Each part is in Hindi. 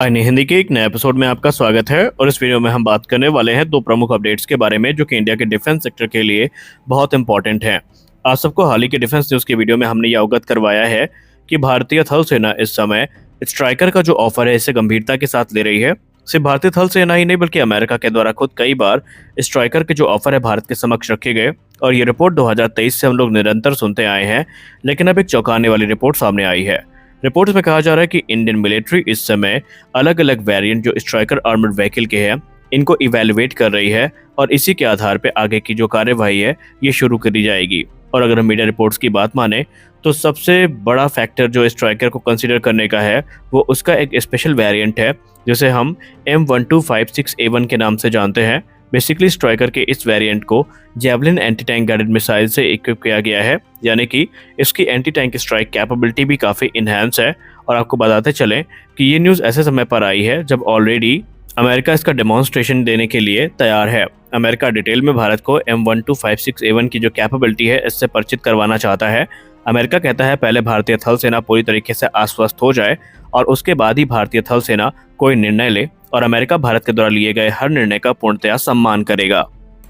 अन्य हिंदी के एक नए एपिसोड में आपका स्वागत है और इस वीडियो में हम बात करने वाले हैं दो प्रमुख अपडेट्स के बारे में जो कि इंडिया के डिफेंस सेक्टर के लिए बहुत इंपॉर्टेंट हैं। आप सबको हाल ही के डिफेंस न्यूज़ की वीडियो में हमने ये अवगत करवाया है कि भारतीय थल सेना इस समय स्ट्राइकर का जो ऑफर है इसे गंभीरता के साथ ले रही है। सिर्फ भारतीय थल सेना ही नहीं बल्कि अमेरिका के द्वारा खुद कई बार स्ट्राइकर के जो ऑफर है भारत के समक्ष रखे गए और ये रिपोर्ट 2023 से हम लोग निरंतर सुनते आए हैं, लेकिन अब एक चौंकाने वाली रिपोर्ट सामने आई है। रिपोर्ट्स में कहा जा रहा है कि इंडियन मिलिट्री इस समय अलग अलग वेरिएंट जो स्ट्राइकर आर्मर्ड व्हीकल के हैं इनको इवेलुएट कर रही है और इसी के आधार पर आगे की जो कार्यवाही है ये शुरू करी जाएगी। और अगर हम मीडिया रिपोर्ट्स की बात माने तो सबसे बड़ा फैक्टर जो स्ट्राइकर को कंसीडर करने का है वो उसका एक स्पेशल वेरिएंट है जिसे हम M1256A1 के नाम से जानते हैं। बेसिकली स्ट्राइकर के इस वेरिएंट को javelin anti tank guided missile से इक्विप किया गया है, यानी कि इसकी एंटी टैंक स्ट्राइक कैपेबिलिटी भी काफ़ी इन्हांस है। और आपको बताते चलें कि ये न्यूज़ ऐसे समय पर आई है जब ऑलरेडी अमेरिका इसका डेमोन्स्ट्रेशन देने के लिए तैयार है। अमेरिका डिटेल में भारत को M1256A1 की जो कैपेबिलिटी है इससे परिचित करवाना चाहता है। अमेरिका कहता है पहले भारतीय थल सेना पूरी तरीके से आश्वस्त हो जाए और उसके बाद ही भारतीय थल सेना कोई निर्णय ले और अमेरिका भारत के द्वारा लिए गए हर निर्णय का पूर्णतया सम्मान करेगा।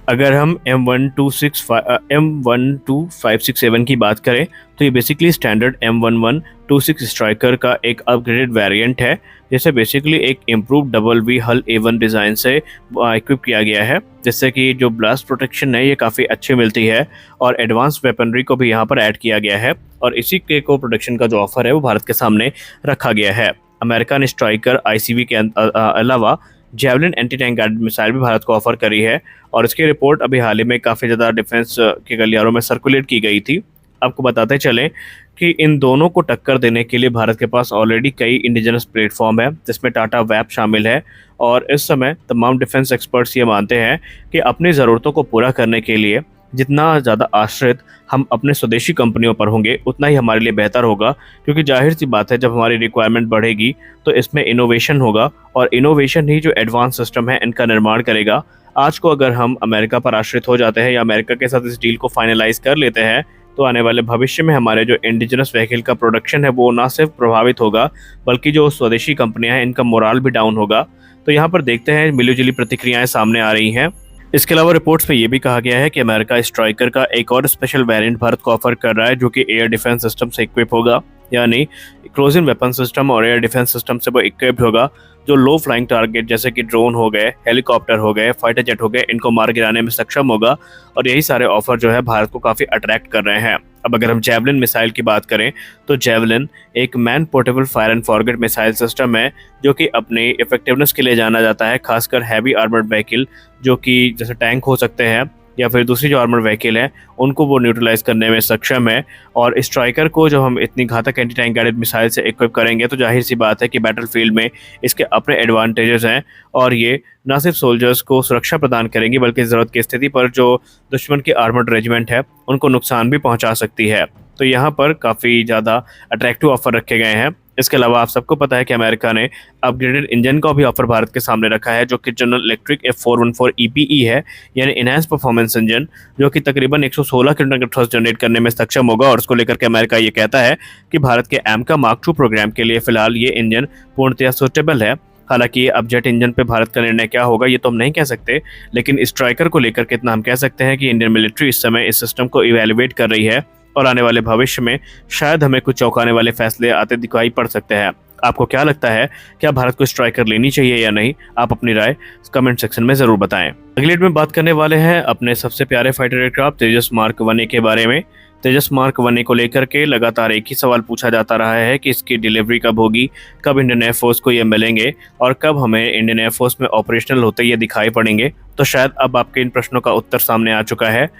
अगर हम M1256A1 की बात करें तो ये बेसिकली स्टैंडर्ड M1126 स्ट्राइकर का एक अपग्रेडेड वेरिएंट है जिसे बेसिकली एक इम्प्रूव डबल वी हल A1 डिज़ाइन से इक्विप किया गया है, जिससे कि जो ब्लास्ट प्रोटेक्शन है ये काफ़ी अच्छी मिलती है और एडवांस वेपनरी को भी यहाँ पर ऐड किया गया है और इसी के को प्रोटेक्शन का जो ऑफर है वो भारत के सामने रखा गया है। अमेरिका ने स्ट्राइकर ICV के अलावा javelin anti tank guided missile भी भारत को ऑफर करी है और इसकी रिपोर्ट अभी हाल ही में काफ़ी ज़्यादा डिफेंस के गलियारों में सर्कुलेट की गई थी। आपको बताते चलें कि इन दोनों को टक्कर देने के लिए भारत के पास ऑलरेडी कई इंडिजिनस प्लेटफॉर्म है जिसमें टाटा वैप शामिल है और इस समय तमाम डिफेंस एक्सपर्ट्स ये मानते हैं कि अपनी ज़रूरतों को पूरा करने के लिए जितना ज़्यादा आश्रित हम अपने स्वदेशी कंपनियों पर होंगे उतना ही हमारे लिए बेहतर होगा, क्योंकि जाहिर सी बात है जब हमारी रिक्वायरमेंट बढ़ेगी तो इसमें इनोवेशन होगा और इनोवेशन ही जो एडवांस सिस्टम है इनका निर्माण करेगा। आज को अगर हम अमेरिका पर आश्रित हो जाते हैं या अमेरिका के साथ इस डील को फाइनलाइज कर लेते हैं तो आने वाले भविष्य में हमारे जो इंडिजिनस व्हीकल का प्रोडक्शन है वो ना सिर्फ प्रभावित होगा बल्कि जो स्वदेशी कंपनियां हैं इनका मोराल भी डाउन होगा। तो यहाँ पर देखते हैं मिलीजुली प्रतिक्रियाएं सामने आ रही हैं। इसके अलावा रिपोर्ट्स में ये भी कहा गया है कि अमेरिका स्ट्राइकर का एक और स्पेशल वेरिएंट भारत को ऑफर कर रहा है जो कि एयर डिफेंस सिस्टम से इक्विप होगा, यानी क्लोज इन वेपन सिस्टम और एयर डिफेंस सिस्टम से वो इक्विप्ड होगा जो लो फ्लाइंग टारगेट जैसे कि ड्रोन हो गए, हेलीकॉप्टर हो गए, फाइटर जेट हो गए, इनको मार गिराने में सक्षम होगा। और यही सारे ऑफर जो है भारत को काफ़ी अट्रैक्ट कर रहे हैं। अब अगर हम जेवलिन मिसाइल की बात करें तो जेवलिन एक man portable fire and forget missile system है जो कि अपनी इफेक्टिवनेस के लिए जाना जाता है, खासकर हैवी आर्मर्ड व्हीकल जो कि जैसे टैंक हो सकते हैं या फिर दूसरी जो आर्मर व्हीकल है उनको वो न्यूट्रलाइज करने में सक्षम है। और स्ट्राइकर को जब हम इतनी घातक एंटी टैंक गाइडेड मिसाइल से इक्विप करेंगे तो जाहिर सी बात है कि बैटलफील्ड में इसके अपने एडवांटेजेस हैं और ये न सिर्फ सोल्जर्स को सुरक्षा प्रदान करेंगी बल्कि ज़रूरत की स्थिति पर जो दुश्मन की आर्मर्ड रेजिमेंट है उनको नुकसान भी पहुँचा सकती है। तो यहाँ पर काफ़ी ज़्यादा अट्रैक्टिव ऑफर रखे गए हैं। इसके अलावा आप सबको पता है कि अमेरिका ने अपग्रेडेड इंजन का भी ऑफर भारत के सामने रखा है जो कि जनरल इलेक्ट्रिक F414 EPE है, यानी इनहैंस परफॉर्मेंस इंजन जो कि तकरीबन 116 किलोमीटर का थ्रस्ट जनरेट करने में सक्षम होगा। और उसको लेकर के अमेरिका ये कहता है कि भारत के AMCA Mark II प्रोग्राम के लिए फिलहाल ये इंजन पूर्णतया सूटेबल है। हालांकि अब जेट इंजन पे भारत का निर्णय क्या होगा ये तो हम नहीं कह सकते, लेकिन स्ट्राइकर को लेकर के इतना हम कह सकते हैं कि इंडियन मिलिट्री इस समय इस सिस्टम को इवेलुएट कर रही है और आने वाले भविष्य में शायद हमें कुछ चौंकाने वाले फैसले आते दिखाई पड़ सकते हैं। आपको क्या लगता है, क्या भारत को स्ट्राइकर लेनी चाहिए या नहीं? आप अपनी राय कमेंट सेक्शन में ज़रूर बताएं। अगली वीडियो में बात करने वाले हैं अपने सबसे प्यारे फाइटर एयरक्राफ्ट तेजस मार्क 1A के बारे में। तेजस मार्क 1A को लेकर के लगातार एक ही सवाल पूछा जाता रहा है कि इसकी डिलीवरी कब होगी, कब इंडियन एयरफोर्स को ये मिलेंगे और कब हमें इंडियन एयरफोर्स में ऑपरेशनल होते ये दिखाई पड़ेंगे। तो शायद अब आपके इन प्रश्नों का उत्तर सामने आ चुका है।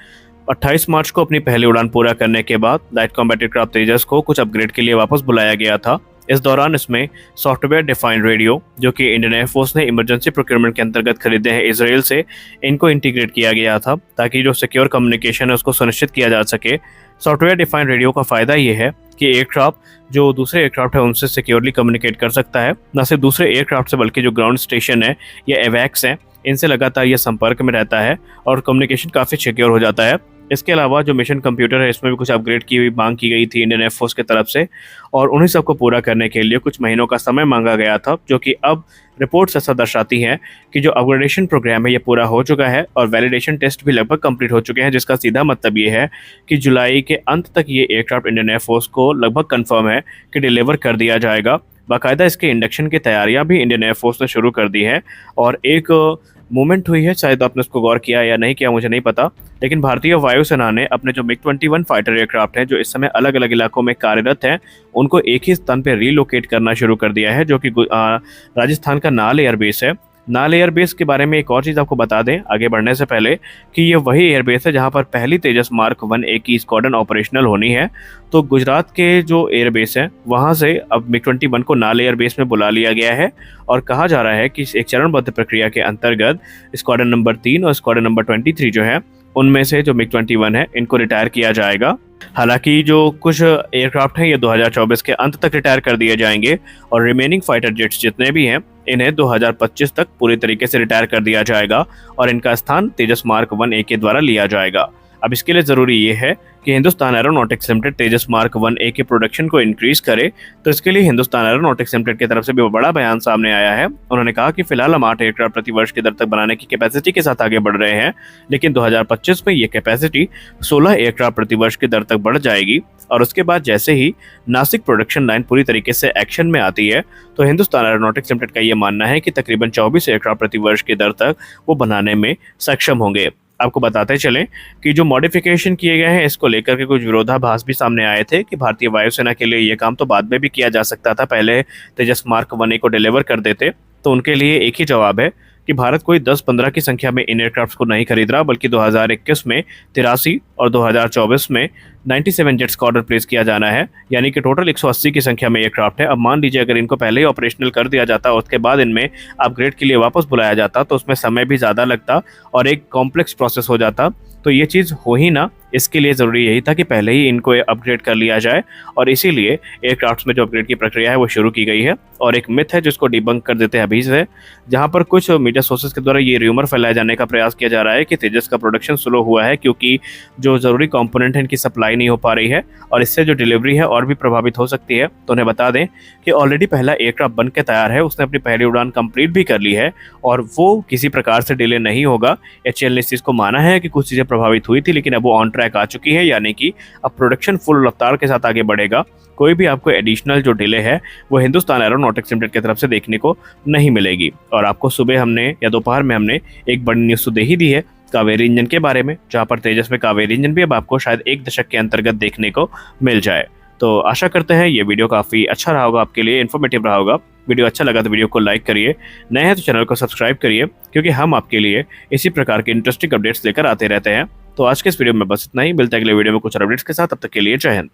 28 मार्च को अपनी पहली उड़ान पूरा करने के बाद लाइट कॉम्बैट एयरक्राफ्ट तेजस को कुछ अपग्रेड के लिए वापस बुलाया गया था। इस दौरान इसमें सॉफ्टवेयर डिफाइंड रेडियो जो कि इंडियन एयरफोर्स ने इमरजेंसी प्रोक्योरमेंट के अंतर्गत खरीदे हैं इजराइल से, इनको इंटीग्रेट किया गया था ताकि जो सिक्योर कम्युनिकेशन है उसको सुनिश्चित किया जा सके। सॉफ्टवेयर डिफाइंड रेडियो का फ़ायदा ये है कि एयरक्राफ्ट जो दूसरे एयरक्राफ्ट है उनसे सिक्योरली कम्युनिकेट कर सकता है, न सिर्फ दूसरे एयरक्राफ्ट से बल्कि जो ग्राउंड स्टेशन है या एवैक्स हैं इनसे लगातार ये संपर्क में रहता है और कम्युनिकेशन काफ़ी सिक्योर हो जाता है। इसके अलावा जो मिशन कंप्यूटर है इसमें भी कुछ अपग्रेड की हुई मांग की गई थी इंडियन एयरफोर्स की तरफ से, और उन्हीं सबको पूरा करने के लिए कुछ महीनों का समय मांगा गया था, जो कि अब रिपोर्ट्स ऐसा दर्शाती हैं कि जो अपग्रेडेशन प्रोग्राम है ये पूरा हो चुका है और वैलिडेशन टेस्ट भी लगभग कंप्लीट हो चुके हैं, जिसका सीधा मतलब ये है कि जुलाई के अंत तक ये एयरक्राफ्ट इंडियन एयरफोर्स को लगभग कंफर्म है कि डिलीवर कर दिया जाएगा। बाकायदा इसके इंडक्शन की तैयारियां भी इंडियन एयरफोर्स ने शुरू कर दी है, और एक मूवमेंट हुई है, शायद आपने उसको गौर किया या नहीं किया मुझे नहीं पता, लेकिन भारतीय वायुसेना ने अपने जो मिग-21 फाइटर एयरक्राफ्ट हैं जो इस समय अलग अलग इलाकों में कार्यरत हैं, उनको एक ही स्थान पर रीलोकेट करना शुरू कर दिया है, जो कि राजस्थान का नाल एयरबेस है। नाल एयरबेस के बारे में एक और चीज़ आपको बता दें आगे बढ़ने से पहले, कि ये वही एयरबेस है जहां पर पहली तेजस मार्क 1A की स्क्वाड्रन ऑपरेशनल होनी है। तो गुजरात के जो एयरबेस है वहां से अब मिग-21 को नाल एयरबेस में बुला लिया गया है, और कहा जा रहा है कि एक चरणबद्ध प्रक्रिया के अंतर्गत स्क्वाड्रन नंबर 3 और स्क्वाड्रन नंबर 23 जो है उनमें से जो मिग-21 है इनको रिटायर किया जाएगा। हालांकि जो कुछ एयरक्राफ्ट हैं ये 2024 के अंत तक रिटायर कर दिए जाएंगे, और रिमेनिंग फाइटर जेट्स जितने भी हैं इन्हें 2025 तक पूरी तरीके से रिटायर कर दिया जाएगा, और इनका स्थान तेजस मार्क 1A के द्वारा लिया जाएगा। अब इसके लिए ज़रूरी ये है कि हिंदुस्तान एरोनॉटिक्स लिमिटेड तेजस मार्क 1A के प्रोडक्शन को इंक्रीज करे, तो इसके लिए हिंदुस्तान एरोनॉटिक्स लिमिटेड की तरफ से भी बड़ा बयान सामने आया है। उन्होंने कहा कि फिलहाल हम 8 एयरक्राफ्ट प्रति वर्ष की दर तक बनाने की कैपेसिटी के साथ आगे बढ़ रहे हैं, लेकिन 2025 में ये कैपेसिटी 16 एयरक्राफ्ट प्रति वर्ष की दर तक बढ़ जाएगी, और उसके बाद जैसे ही नासिक प्रोडक्शन लाइन पूरी तरीके से एक्शन में आती है तो हिंदुस्तान एरोनॉटिक्स लिमिटेड का ये मानना है कि तकरीबन 24 एयरक्राफ्ट प्रति वर्ष की दर तक वो बनाने में सक्षम होंगे। आपको बताते चलें कि जो मॉडिफिकेशन किए गए हैं इसको लेकर के कुछ विरोधाभास भी सामने आए थे कि भारतीय वायुसेना के लिए ये काम तो बाद में भी किया जा सकता था, पहले तेजस मार्क 1A को डिलीवर कर देते। तो उनके लिए एक ही जवाब है कि भारत कोई 10-15 की संख्या में इन एयरक्राफ्ट को नहीं खरीद रहा, बल्कि 2021 में 83 और 2024 में 97 जेट्स का ऑर्डर प्लेस किया जाना है, यानी कि टोटल 180 की संख्या में एयरक्राफ्ट है। अब मान लीजिए अगर इनको पहले ही ऑपरेशनल कर दिया जाता और उसके बाद इनमें अपग्रेड के लिए वापस बुलाया जाता तो उसमें समय भी ज़्यादा लगता और एक कॉम्प्लेक्स प्रोसेस हो जाता, तो ये चीज़ हो ही ना। इसके लिए ज़रूरी यही था कि पहले ही इनको अपग्रेड कर लिया जाए, और इसीलिए एयरक्राफ्ट्स में जो अपग्रेड की प्रक्रिया है वो शुरू की गई है। और एक मिथ है जिसको डिबंक कर देते हैं अभी से, जहां पर कुछ मीडिया सोर्सेज के द्वारा ये र्यूमर फैलाया जाने का प्रयास किया जा रहा है कि तेजस का प्रोडक्शन स्लो हुआ है क्योंकि जो ज़रूरी कंपोनेंट है इनकी सप्लाई नहीं हो पा रही है, और इससे जो डिलीवरी है और भी प्रभावित हो सकती है। तो उन्हें बता दें कि ऑलरेडी पहला एयरक्राफ्ट बन के तैयार है, उसने अपनी पहली उड़ान कंप्लीट भी कर ली है, और वो किसी प्रकार से डिले नहीं होगा। एचएएल ने इस चीज़ को माना है कि कुछ चीज़ें प्रभावित हुई थी, लेकिन अब वो ऑन ट्रैक आ चुकी है, यानी कि अब प्रोडक्शन फुल रफ्तार के साथ आगे बढ़ेगा। कोई भी आपको एडिशनल जो डिले है वो हिंदुस्तान एरोनॉटिक्स लिमिटेड की तरफ से देखने को नहीं मिलेगी। और आपको सुबह हमने या दोपहर में हमने एक बड़ी न्यूज़ तो दे ही दी है कावेरी इंजन के बारे में, जहां पर तेजस में कावेरी इंजन भी अब आपको शायद 1 दशक के अंतर्गत देखने को मिल जाए। तो आशा करते हैं ये वीडियो काफ़ी अच्छा रहा होगा आपके लिए, इन्फॉर्मेटिव रहा होगा। वीडियो अच्छा लगा तो वीडियो को लाइक करिए, नए हैं तो चैनल को सब्सक्राइब करिए, क्योंकि हम आपके लिए इसी प्रकार के इंटरेस्टिंग अपडेट्स लेकर आते रहते हैं। तो आज के इस वीडियो में बस इतना ही, मिलते हैं अगले वीडियो में कुछ अपडेट्स के साथ। तब तक के लिए जय हिंद।